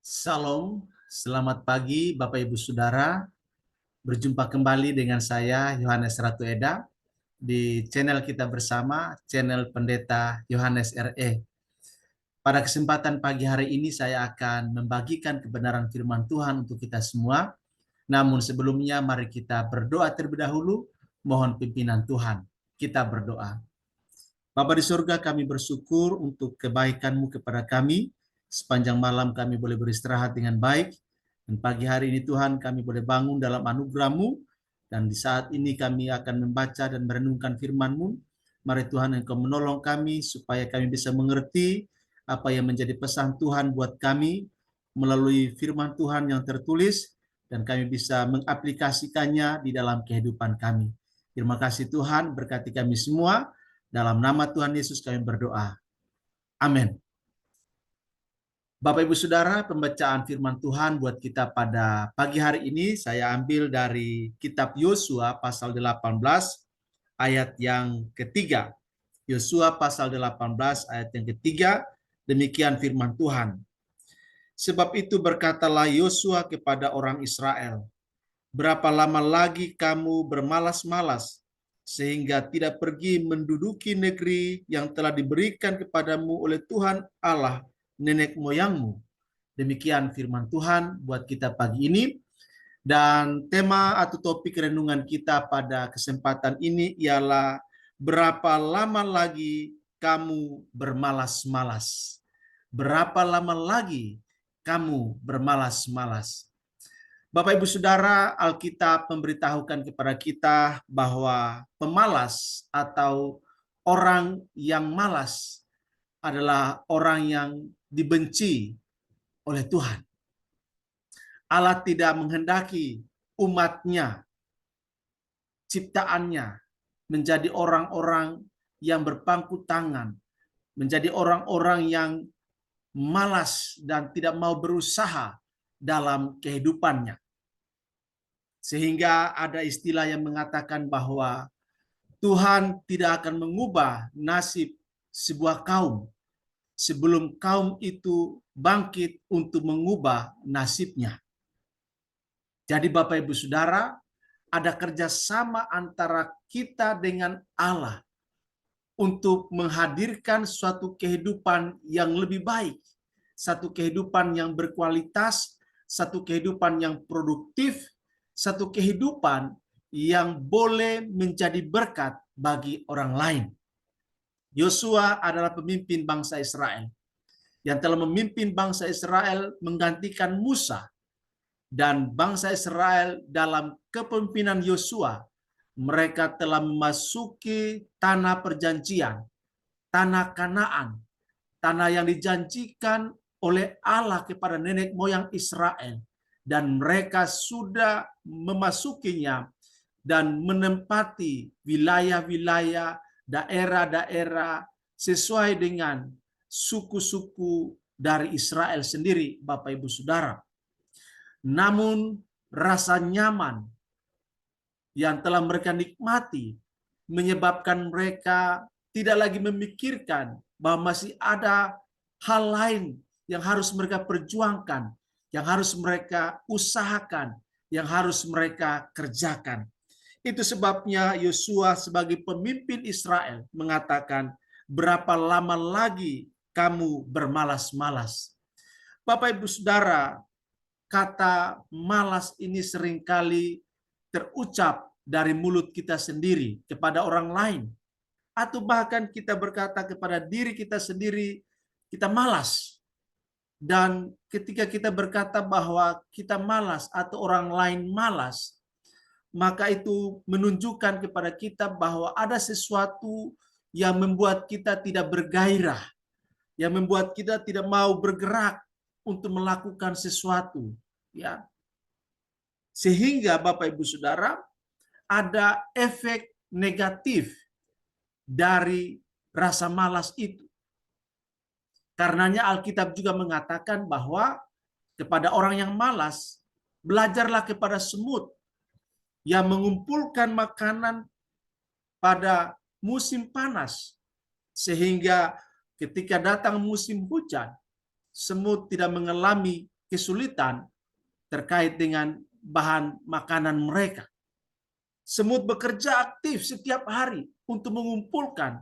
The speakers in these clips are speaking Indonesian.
Salam, selamat pagi Bapak Ibu Saudara. Berjumpa kembali dengan saya Yohanes Ratu Eda di channel kita bersama, channel Pendeta Yohanes RE. Pada kesempatan pagi hari ini saya akan membagikan kebenaran firman Tuhan untuk kita semua. Namun sebelumnya mari kita berdoa terlebih dahulu, mohon pimpinan Tuhan. Kita berdoa. Bapa di surga, kami bersyukur untuk kebaikan-Mu kepada kami. Sepanjang malam kami boleh beristirahat dengan baik. Dan pagi hari ini Tuhan kami boleh bangun dalam anugerah-Mu. Dan di saat ini kami akan membaca dan merenungkan firman-Mu. Mari Tuhan Engkau menolong kami supaya kami bisa mengerti apa yang menjadi pesan Tuhan buat kami melalui firman Tuhan yang tertulis. Dan kami bisa mengaplikasikannya di dalam kehidupan kami. Terima kasih Tuhan, berkati kami semua. Dalam nama Tuhan Yesus kami berdoa. Amin. Bapak Ibu Saudara, pembacaan firman Tuhan buat kita pada pagi hari ini saya ambil dari kitab Yosua pasal 18 ayat yang ketiga. Yosua pasal 18 ayat yang ketiga, demikian firman Tuhan. Sebab itu berkatalah Yosua kepada orang Israel, berapa lama lagi kamu bermalas-malas sehingga tidak pergi menduduki negeri yang telah diberikan kepadamu oleh Tuhan Allah nenek moyangmu. Demikian firman Tuhan buat kita pagi ini. Dan tema atau topik renungan kita pada kesempatan ini ialah berapa lama lagi kamu bermalas-malas. Berapa lama lagi kamu bermalas-malas. Bapak Ibu Saudara, Alkitab memberitahukan kepada kita bahwa pemalas atau orang yang malas adalah orang yang dibenci oleh Tuhan. Allah tidak menghendaki umatnya, ciptaannya, menjadi orang-orang yang berpangku tangan, menjadi orang-orang yang malas dan tidak mau berusaha dalam kehidupannya. Sehingga ada istilah yang mengatakan bahwa Tuhan tidak akan mengubah nasib sebuah kaum sebelum kaum itu bangkit untuk mengubah nasibnya. Jadi Bapak Ibu Saudara, ada kerjasama antara kita dengan Allah untuk menghadirkan suatu kehidupan yang lebih baik, satu kehidupan yang berkualitas, satu kehidupan yang produktif, satu kehidupan yang boleh menjadi berkat bagi orang lain. Yosua adalah pemimpin bangsa Israel yang telah memimpin bangsa Israel menggantikan Musa, dan bangsa Israel dalam kepemimpinan Yosua mereka telah memasuki tanah perjanjian, tanah Kanaan, tanah yang dijanjikan oleh Allah kepada nenek moyang Israel, dan mereka sudah memasukinya dan menempati wilayah-wilayah, daerah-daerah sesuai dengan suku-suku dari Israel sendiri, Bapak Ibu Saudara. Namun rasa nyaman yang telah mereka nikmati menyebabkan mereka tidak lagi memikirkan bahwa masih ada hal lain yang harus mereka perjuangkan, yang harus mereka usahakan, yang harus mereka kerjakan. Itu sebabnya Yosua sebagai pemimpin Israel mengatakan, berapa lama lagi kamu bermalas-malas. Bapak Ibu Saudara, kata malas ini seringkali terucap dari mulut kita sendiri kepada orang lain. Atau bahkan kita berkata kepada diri kita sendiri, kita malas. Dan ketika kita berkata bahwa kita malas atau orang lain malas, maka itu menunjukkan kepada kita bahwa ada sesuatu yang membuat kita tidak bergairah, yang membuat kita tidak mau bergerak untuk melakukan sesuatu, ya. Sehingga Bapak Ibu Saudara, ada efek negatif dari rasa malas itu. Karenanya Alkitab juga mengatakan bahwa kepada orang yang malas, belajarlah kepada semut yang mengumpulkan makanan pada musim panas, sehingga ketika datang musim hujan, semut tidak mengalami kesulitan terkait dengan bahan makanan mereka. Semut bekerja aktif setiap hari untuk mengumpulkan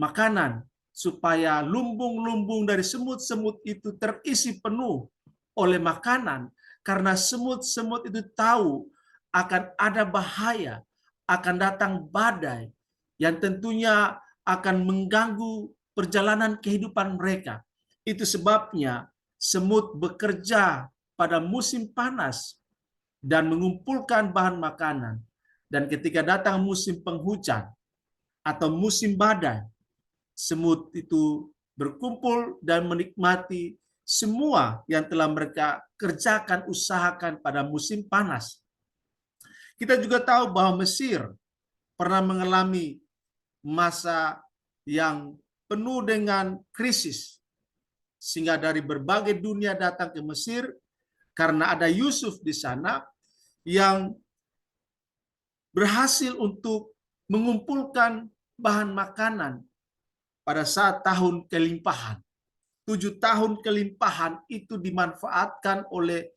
makanan supaya lumbung-lumbung dari semut-semut itu terisi penuh oleh makanan, karena semut-semut itu tahu akan ada bahaya, akan datang badai yang tentunya akan mengganggu perjalanan kehidupan mereka. Itu sebabnya semut bekerja pada musim panas dan mengumpulkan bahan makanan. Dan ketika datang musim penghujan atau musim badai, semut itu berkumpul dan menikmati semua yang telah mereka kerjakan, usahakan pada musim panas. Kita juga tahu bahwa Mesir pernah mengalami masa yang penuh dengan krisis, sehingga dari berbagai dunia datang ke Mesir karena ada Yusuf di sana yang berhasil untuk mengumpulkan bahan makanan pada saat tahun kelimpahan. 7 tahun kelimpahan itu dimanfaatkan oleh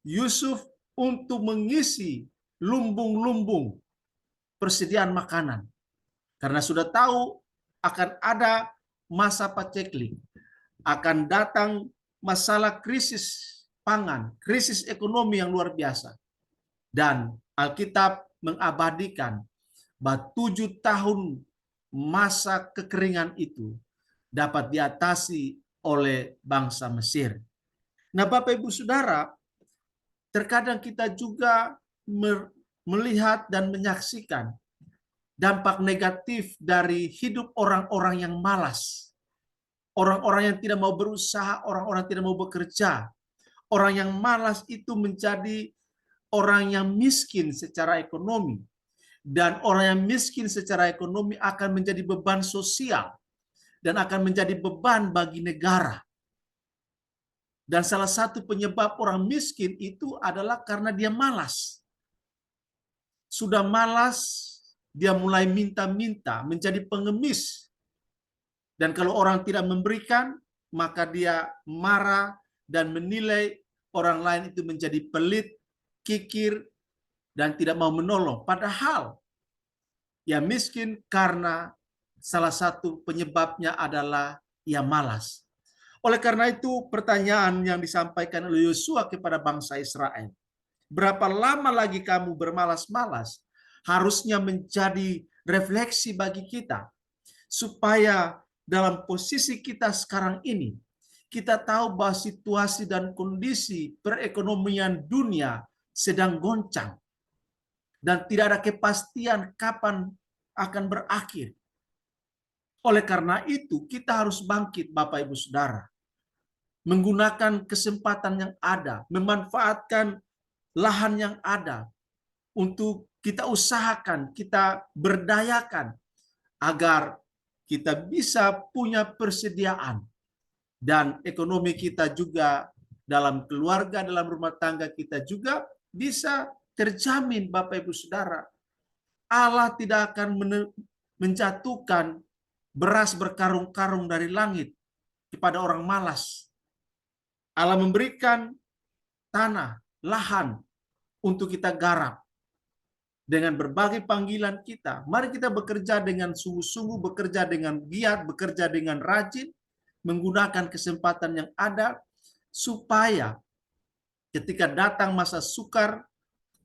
Yusuf untuk mengisi lumbung-lumbung persediaan makanan. Karena sudah tahu akan ada masa paceklik, akan datang masalah krisis pangan, krisis ekonomi yang luar biasa. Dan Alkitab mengabadikan bahwa 7 tahun masa kekeringan itu dapat diatasi oleh bangsa Mesir. Nah, Bapak Ibu Saudara, terkadang kita juga melihat dan menyaksikan dampak negatif dari hidup orang-orang yang malas. Orang-orang yang tidak mau berusaha, orang-orang yang tidak mau bekerja. Orang yang malas itu menjadi orang yang miskin secara ekonomi. Dan orang yang miskin secara ekonomi akan menjadi beban sosial dan akan menjadi beban bagi negara. Dan salah satu penyebab orang miskin itu adalah karena dia malas. Sudah malas, dia mulai minta-minta, menjadi pengemis. Dan kalau orang tidak memberikan, maka dia marah dan menilai orang lain itu menjadi pelit, kikir, dan tidak mau menolong. Padahal ia miskin karena salah satu penyebabnya adalah ia malas. Oleh karena itu, pertanyaan yang disampaikan oleh Yosua kepada bangsa Israel, berapa lama lagi kamu bermalas-malas, harusnya menjadi refleksi bagi kita, supaya dalam posisi kita sekarang ini, kita tahu bahwa situasi dan kondisi perekonomian dunia sedang goncang, dan tidak ada kepastian kapan akan berakhir. Oleh karena itu, kita harus bangkit, Bapak Ibu Saudara, menggunakan kesempatan yang ada, memanfaatkan lahan yang ada untuk kita usahakan, kita berdayakan agar kita bisa punya persediaan dan ekonomi kita juga dalam keluarga, dalam rumah tangga kita juga bisa terjamin, Bapak Ibu Saudara. Allah tidak akan menjatuhkan beras berkarung-karung dari langit kepada orang malas. Allah memberikan tanah, lahan untuk kita garap. Dengan berbagai panggilan kita, mari kita bekerja dengan sungguh-sungguh, bekerja dengan giat, bekerja dengan rajin, menggunakan kesempatan yang ada, supaya ketika datang masa sukar,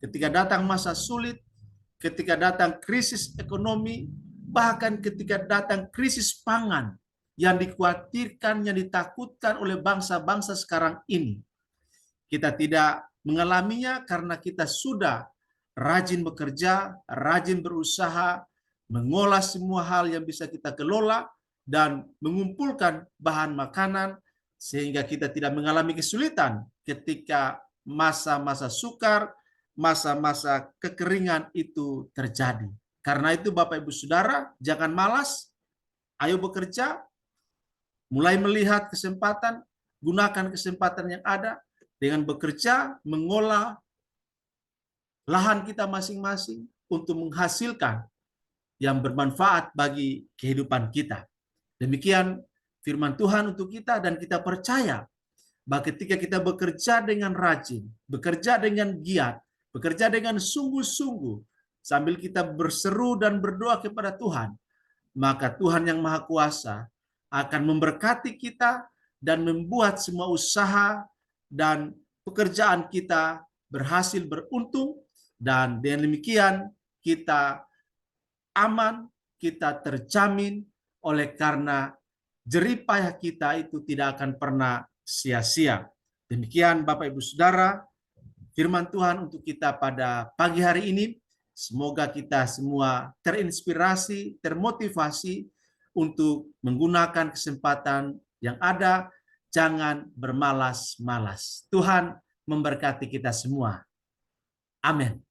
ketika datang masa sulit, ketika datang krisis ekonomi, bahkan ketika datang krisis pangan yang dikhawatirkan, yang ditakutkan oleh bangsa-bangsa sekarang ini, kita tidak mengalaminya karena kita sudah rajin bekerja, rajin berusaha, mengolah semua hal yang bisa kita kelola, dan mengumpulkan bahan makanan, sehingga kita tidak mengalami kesulitan ketika masa-masa sukar, masa-masa kekeringan itu terjadi. Karena itu Bapak Ibu Saudara, jangan malas, ayo bekerja, mulai melihat kesempatan, gunakan kesempatan yang ada dengan bekerja, mengolah lahan kita masing-masing untuk menghasilkan yang bermanfaat bagi kehidupan kita. Demikian firman Tuhan untuk kita, dan kita percaya bahwa ketika kita bekerja dengan rajin, bekerja dengan giat, bekerja dengan sungguh-sungguh, sambil kita berseru dan berdoa kepada Tuhan, maka Tuhan yang Maha Kuasa akan memberkati kita dan membuat semua usaha dan pekerjaan kita berhasil beruntung, dan dengan demikian kita aman, kita terjamin oleh karena jerih payah kita itu tidak akan pernah sia-sia. Demikian Bapak Ibu Saudara, firman Tuhan untuk kita pada pagi hari ini. Semoga kita semua terinspirasi, termotivasi untuk menggunakan kesempatan yang ada. Jangan bermalas-malas. Tuhan memberkati kita semua. Amin.